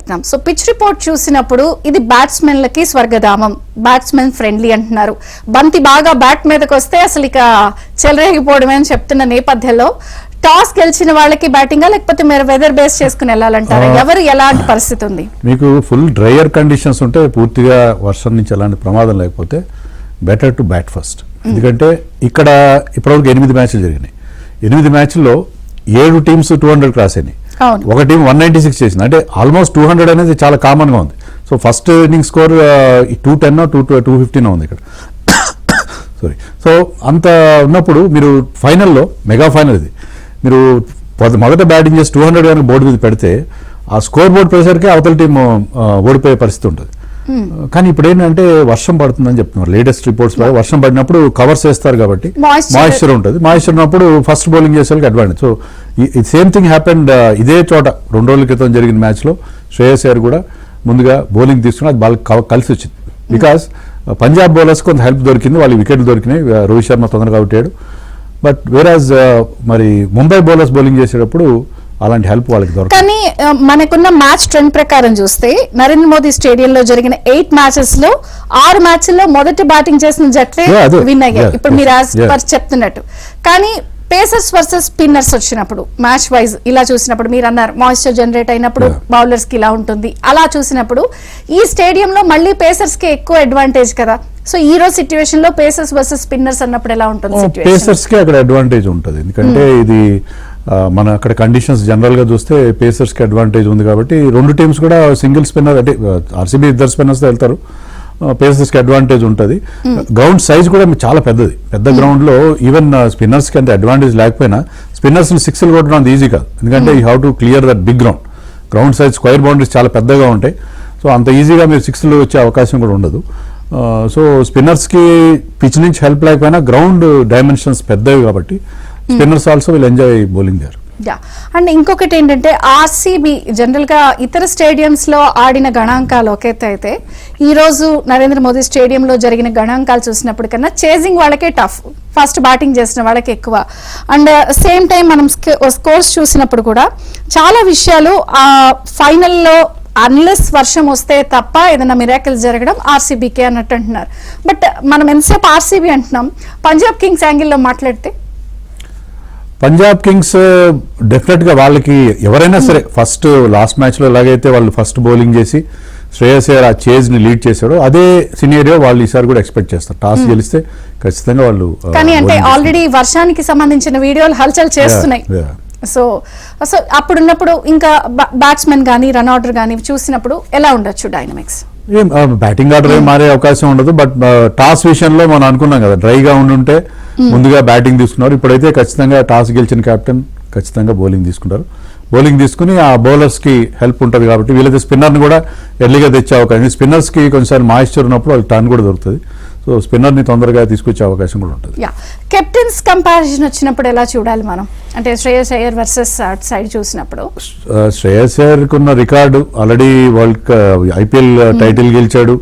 మాట్లాడుతున్నాం. So pitch report చూసినప్పుడు ఇది బ్యాట్స్మెన్లకి స్వర్గధామం, బ్యాట్స్మెన్ ఫ్రెండ్లీ అంటున్నారు. బంతి బాగా బ్యాట్ మీదకి వస్తే అసలు ఇక చెలరేగిపోవడమే అని చెప్తున్న నేపథ్యంలో టాస్ గెలిచిన వాళ్ళకి బ్యాటింగ్ లేకపోతే మీరు వెదర్ బేస్ చేసుకుని వెళ్ళాలంటారు, ఎవరు ఎలాంటి పరిస్థితి ఉంది? మీకు ఫుల్ డ్రైయర్ కండిషన్స్ ఉంటే పూర్తిగా వర్షం నుంచి ఎలాంటి ప్రమాదం లేకపోతే బెటర్ టు బ్యాట్ ఫస్ట్. ఎందుకంటే ఇక్కడ ఇప్పటివరకు 8 మ్యాచ్లు జరిగినాయి. 8 మ్యాచ్ల్లో 7 టీమ్స్ 200 క్రాస్ అయినాయి. ఒక టీం 196 చేసింది, అంటే ఆల్మోస్ట్ 200 అనేది చాలా కామన్ గా ఉంది. సో ఫస్ట్ ఇన్నింగ్ స్కోర్ 210 215 ఉంది ఇక్కడ. సారీ. సో అంత ఉన్నప్పుడు మీరు ఫైనల్లో మెగా ఫైనల్ ఇది మీరు మొదట బ్యాటింగ్ చేసి 200 కనుక బోర్డు మీద పెడితే ఆ స్కోర్ బోర్డు ప్రెషర్కే అవతల టీం ఓడిపోయే పరిస్థితి ఉంటుంది. కానీ ఇప్పుడు ఏంటంటే వర్షం పడుతుందని చెప్తున్నారు లేటెస్ట్ రిపోర్ట్స్. వర్షం పడినప్పుడు కవర్స్ వేస్తారు కాబట్టి మాయిశ్చర్ ఉంటుంది. మాయిశ్చర్ ఉన్నప్పుడు ఫస్ట్ బౌలింగ్ చేసే వాళ్ళకి advantage. So same thing happened ఇదే చోట 2 రోజుల క్రితం జరిగిన మ్యాచ్లో శ్రేయస్ అయ్యర్ కూడా ముందుగా బౌలింగ్ తీసుకుని అది బాగా కలిసి వచ్చింది. బికాస్ పంజాబ్ బౌలర్స్ కొంత హెల్ప్ దొరికింది, వాళ్ళకి వికెట్లు దొరికినాయి, రోహిత్ శర్మ తొందరగా అవుట్ అయ్యాడు. బట్ వేరాజ్ మరి ముంబై బౌలర్స్ బౌలింగ్ చేసేటప్పుడు అలాంటి హెల్ప్ వాళ్ళకి దొరకదు. కానీ మనకున్న మ్యాచ్ ట్రెండ్ ప్రకారం చూస్తే నరేంద్ర మోదీ స్టేడియంలో జరిగిన 8 మ్యాచెస్ లో 6 మ్యాచ్ల్లో మొదటి బ్యాటింగ్ చేసిన జట్లే విన్ అయ్యాయి ఇప్పుడు మీరు చెప్తున్నట్టు. కానీ పేసర్స్ వర్సెస్ స్పిన్నర్స్ వచ్చినప్పుడు మ్యాచ్ వైజ్ ఇలా చూసినప్పుడు మీరు అన్నారు మాయిశ్చర్ జనరేట్ అయినప్పుడు బౌలర్స్ కి ఇలా ఉంటుంది. అలా చూసినప్పుడు ఈ స్టేడియంలో మళ్ళీ పేసర్స్ కి ఎక్కువ అడ్వాంటేజ్ కదా. సో ఈ రోజు సిచ్యువేషన్ లో పేసర్స్ వర్సెస్ స్పిన్నర్స్ అన్నప్పుడు ఎలా ఉంటుంది? పేసర్స్ కి అక్కడ అడ్వాంటేజ్ ఉంటుంది, ఎందుకంటే ఇది మన అక్కడ కండిషన్స్ జనరల్ గా చూస్తే పేసర్స్ కి అడ్వాంటేజ్ ఉంది కాబట్టి 2 టీమ్స్ కూడా సింగిల్ స్పిన్నర్ అంటే ఆర్సీబీ 2 స్పిన్నర్స్ తో వెళ్తారు. పేసర్స్ కి అడ్వాంటేజ్ ఉంటుంది. గ్రౌండ్ సైజ్ కూడా చాలా పెద్దది. పెద్ద గ్రౌండ్ లో ఈవెన్ స్పిన్నర్స్ కి అంత అడ్వాంటేజ్ లేకపోయినా స్పిన్నర్స్ ని 6లు కొట్టడం అంత ఈజీ కాదు, ఎందుకంటే you have to clear that big ground size square boundaries చాలా పెద్దగా ఉంటాయి. సో అంత ఈజీగా మీరు 6లు వచ్చే అవకాశం కూడా ఉండదు. సో స్పిన్నర్స్ కి పిచ్ నుంచి హెల్ప్ లేకపోయినా గ్రౌండ్ డైమెన్షన్స్ పెద్దవి కాబట్టి spinners also will enjoy bowling there. And ఇంకొకటి ఏంటంటే ఆర్సీబీ జనరల్ గా ఇతర స్టేడియంస్ లో ఆడిన గణాంకాలు ఒకేత అయితే ఈ రోజు నరేంద్ర మోదీ స్టేడియంలో జరిగిన గణాంకాలు చూసినప్పుడు కన్నా చేజింగ్ వాళ్ళకే టఫ్, ఫస్ట్ బ్యాటింగ్ చేసిన వాళ్ళకి ఎక్కువ. అండ్ సేమ్ టైం మనం స్కోర్స్ చూసినప్పుడు కూడా చాలా విషయాలు ఆ ఫైనల్లో అన్లెస్ వర్షం వస్తే తప్ప ఏదైనా మిరాకిల్స్ జరగడం ఆర్సీబీకే అన్నట్టు అంటున్నారు. బట్ మనం ఎంతసేపు ఆర్సీబీ అంటున్నాం, పంజాబ్ కింగ్స్ యాంగిల్లో మాట్లాడితే పంజాబ్ కింగ్స్ డెఫినెట్ గా వాళ్ళకి ఎవరైనా సరే ఫస్ట్ లాస్ట్ మ్యాచ్ లో ఎలాగైతే వాళ్ళు ఫస్ట్ బౌలింగ్ చేసి శ్రేయస్ అయ్యర్ ఆ చేజ్ ని లీడ్ చేశారో అదే సినేరియో వాళ్ళు ఈసారి కూడా ఎక్స్పెక్ట్ చేస్తారు. టాస్ గెలిస్తే ఖచ్చితంగా వాళ్ళు. కానీ అంటే ఆల్రెడీ వర్షానికి సంబంధించిన వీడియోలు హల్చల్ చేస్తున్నాయి. సో అప్పుడున్నప్పుడు ఇంకా బ్యాట్స్మెన్ కానీ రన్ ఆర్డర్ కానీ చూసినప్పుడు ఎలా ఉండొచ్చు డైనమిక్స్? బ్యాటింగ్ ఆర్డర్ ఏం మారే అవకాశం ఉండదు. బట్ టాస్ విషయంలో మనం అనుకున్నాం కదా, డ్రైగా ఉండుంటే ముందుగా బ్యాటింగ్ తీసుకున్నారు. ఇప్పుడైతే ఖచ్చితంగా టాస్ గెలిచిన కెప్టెన్ ఖచ్చితంగా బౌలింగ్ తీసుకుంటారు. బౌలింగ్ తీసుకుని ఆ బౌలర్స్ కి హెల్ప్ ఉంటుంది కాబట్టి వీళ్ళైతే స్పిన్నర్ ని కూడా ఎర్లీగా తెచ్చే అవకాశం. స్పిన్నర్స్ కి కొంచెం మాయిశ్చర్ ఉన్నప్పుడు వాళ్ళకి టర్న్ కూడా దొరుకుతుంది. సో స్పిన్నర్ ని తొందరగా తీసుకొచ్చే అవకాశం కూడా ఉంటుంది. కెప్టెన్స్ కంపారిజన్ వచ్చినప్పుడు ఎలా చూడాలి మనం? అంటే Shreyas Iyer versus at side చూసినప్పుడు శ్రేయస్ అయ్యర్ కున్న రికార్డు ఆల్రెడీ ఐపీఎల్ టైటిల్ గెలిచాడు.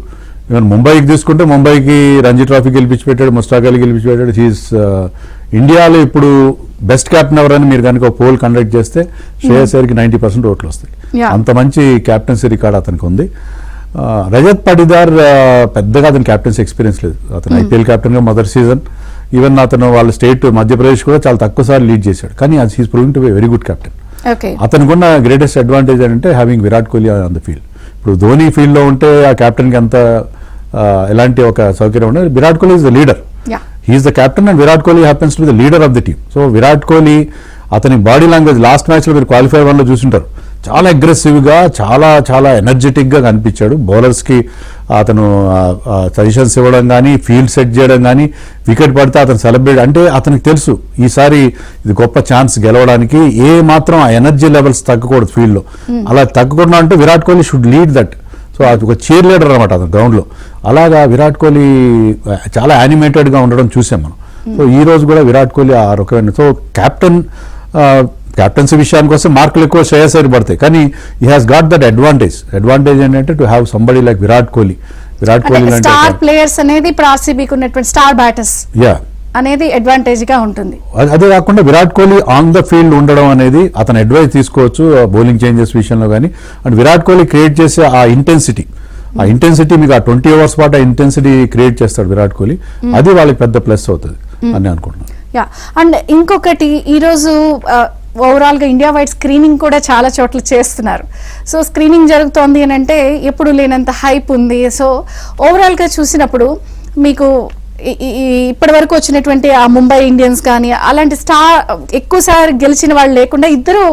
ఈవెన్ ముంబైకి తీసుకుంటే ముంబైకి రంజీ ట్రోఫీ గెలిపించి పెట్టాడు, ముస్తాక్ అలీ గెలిపించి పెట్టాడు. హీస్ ఇండియాలో ఇప్పుడు బెస్ట్ కెప్టెన్ ఎవరని మీరు కనుక పోల్ కండక్ట్ చేస్తే శ్రేయస్ అయ్యర్కి 90% ఓట్లు వస్తాయి. అంత మంచి క్యాప్టెన్సీ రికార్డ్ అతనికి ఉంది. రజత్ పటిదార్ పెద్దగా అతని క్యాప్టెన్సీ ఎక్స్పీరియన్స్ లేదు. అతను ఐపీఎల్ కెప్టెన్ గా మొదటి సీజన్, ఈవెన్ అతను వాళ్ళ స్టేట్ మధ్యప్రదేశ్ కూడా చాలా తక్కువ సార్లు లీడ్ చేశాడు. కానీ he's proving to be very good captain. అతనికి ఉన్న గ్రేటెస్ట్ అడ్వాంటేజ్ అంటే having Virat Kohli on the field. ఇప్పుడు ధోని ఫీల్డ్ లో ఉంటే ఆ కెప్టెన్ కి అంత ఎలాంటి ఒక సౌకర్యం ఉండదు. Virat Kohli is the leader, he's the captain and Virat Kohli happens to be the leader of the team. So Virat Kohli అతని బాడీ లాంగ్వేజ్ లాస్ట్ మ్యాచ్ లో మీరు క్వాలిఫైర్ 1 లో చూసింటారు, చాలా అగ్రెసివ్ గా చాలా చాలా ఎనర్జెటిక్ గా కనిపించాడు. బౌలర్స్ కి అతను సజెషన్స్ ఇవ్వడం కానీ, ఫీల్డ్ సెట్ చేయడం కానీ, వికెట్ పడితే అతను సెలబ్రేట్, అంటే అతనికి తెలుసు ఈసారి ఇది గొప్ప ఛాన్స్ గెలవడానికి. ఏ మాత్రం ఆ ఎనర్జీ లెవెల్స్ తగ్గకూడదు ఫీల్డ్ లో. అలా తగ్గకుండా అంటే Virat Kohli should lead that. So అది ఒక చీర్ లీడర్ అనమాట అతను గ్రౌండ్ లో. అలాగా విరాట్ కోహ్లీ చాలా యానిమేటెడ్ గా ఉండడం చూసాం మనం. సో ఈ రోజు కూడా విరాట్ కోహ్లీ ఆ రకమైన. సో క్యాప్టెన్సీ విషయానికి వస్తే మార్కులు ఎక్కువ శ్రేయస్ అయ్యర్ పడతాయి, కానీ he has got that advantage ఏంటంటే to have somebody like Virat Kohli. Star players అనేది ఇప్పుడు ఆర్సీబీకి ఉన్నటువంటి స్టార్ బ్యాటర్స్ అనేది అడ్వాంటేజ్ గా ఉంటుంది. అదే కాకుండా Virat Kohli on the field ఉండడం అనేది అతను అడ్వైస్ తీసుకోవచ్చు బౌలింగ్ చేంజెస్ విషయంలో కానీ. అండ్ విరాట్ కోహ్లీ క్రియేట్ చేసే ఆ ఇంటెన్సిటీ మీకు ఆ 20 ఓవర్స్ పాటు ఆ ఇంటెన్సిటీ క్రియేట్ చేస్తాడు విరాట్ కోహ్లీ. అది వాళ్ళకి పెద్ద ప్లస్ అవుతుంది అని అనుకుంటున్నాను. యా, అండ్ ఇంకొకటి ఈరోజు ఓవరాల్ గా ఇండియా వైడ్ స్క్రీనింగ్ కూడా చాలా చోట్ల చేస్తున్నారు. సో స్క్రీనింగ్ జరుగుతోంది అని అంటే ఎప్పుడు లేనంత హైప్ ఉంది. సో ఓవరాల్ గా చూసినప్పుడు మీకు ఇప్పటి వరకు వచ్చినటువంటి ఆ ముంబై ఇండియన్స్ కానీ అలాంటి ఎక్కువసారి గెలిచిన వాళ్ళు లేకుండా ఇద్దరు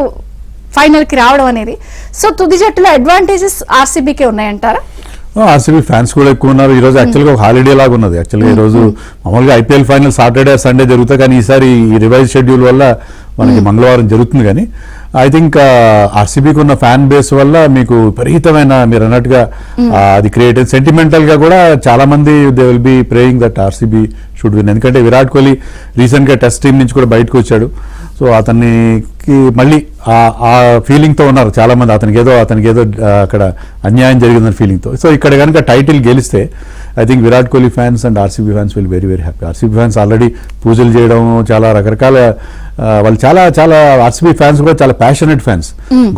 ఫైనల్ కి రావడం అనేది, సో తుది జట్టులో అడ్వాంటేజెస్ ఆర్సీబీకే ఉన్నాయంటారా? ఆర్సీబీ ఫ్యాన్స్ కూడా ఎక్కువ ఉన్నారు. ఈ రోజు యాక్చువల్గా ఒక హాలిడే లాగా ఉన్నది. యాక్చువల్గా ఈ రోజు మామూలుగా ఐపీఎల్ ఫైనల్ సాటర్డే సండే జరుగుతాయి, కానీ ఈసారి ఈ రివైజ్ షెడ్యూల్ వల్ల మనకి మంగళవారం జరుగుతుంది. కానీ ఐ థింక్ ఆర్సీబీకి ఉన్న ఫ్యాన్ బేస్ వల్ల మీకు విపరీతమైన మీరు అన్నట్టుగా అది క్రియేట్ సెంటిమెంటల్ గా కూడా చాలా మంది they will be praying that RCB should win. ఎందుకంటే విరాట్ కోహ్లీ రీసెంట్ గా టెస్ట్ టీం నుంచి కూడా బయటకు వచ్చాడు. సో అతనికి మళ్ళీ ఆ ఫీలింగ్ తో ఉన్నారు చాలా మంది. అతనికి ఏదో అక్కడ అన్యాయం జరిగిందన్న ఫీలింగ్ తో. సో ఇక్కడ కనుక టైటిల్ గెలిస్తే I think Virat Kohli fans and RCB fans will very very happy. RCB fans already పూజలు చేయడం చాలా రకరకాల వాళ్ళు చాలా ఆర్సీబీ ఫ్యాన్స్ కూడా చాలా ప్యాషనెట్ ఫ్యాన్స్.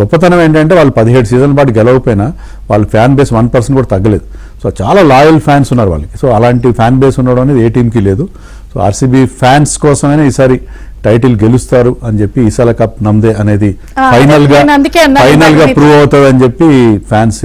గొప్పతనం ఏంటంటే వాళ్ళు 17 సీజన్ల పాటు గెలవకపోయినా వాళ్ళ ఫ్యాన్ బేస్ 1% కూడా తగ్గలేదు. సో చాలా లాయల్ ఫ్యాన్స్ ఉన్నారు వాళ్ళకి. సో అలాంటి ఫ్యాన్ బేస్ ఉండడం అనేది ఏ టీంకి లేదు. సో ఆర్సీబీ ఫ్యాన్స్ కోసమైనా ఈసారి టైటిల్ గెలుస్తారు అని చెప్పి ఈసారి కప్ నమ్దే అనేది ఫైనల్ గా ప్రూవ్ అవుతుంది అని చెప్పి ఫ్యాన్స్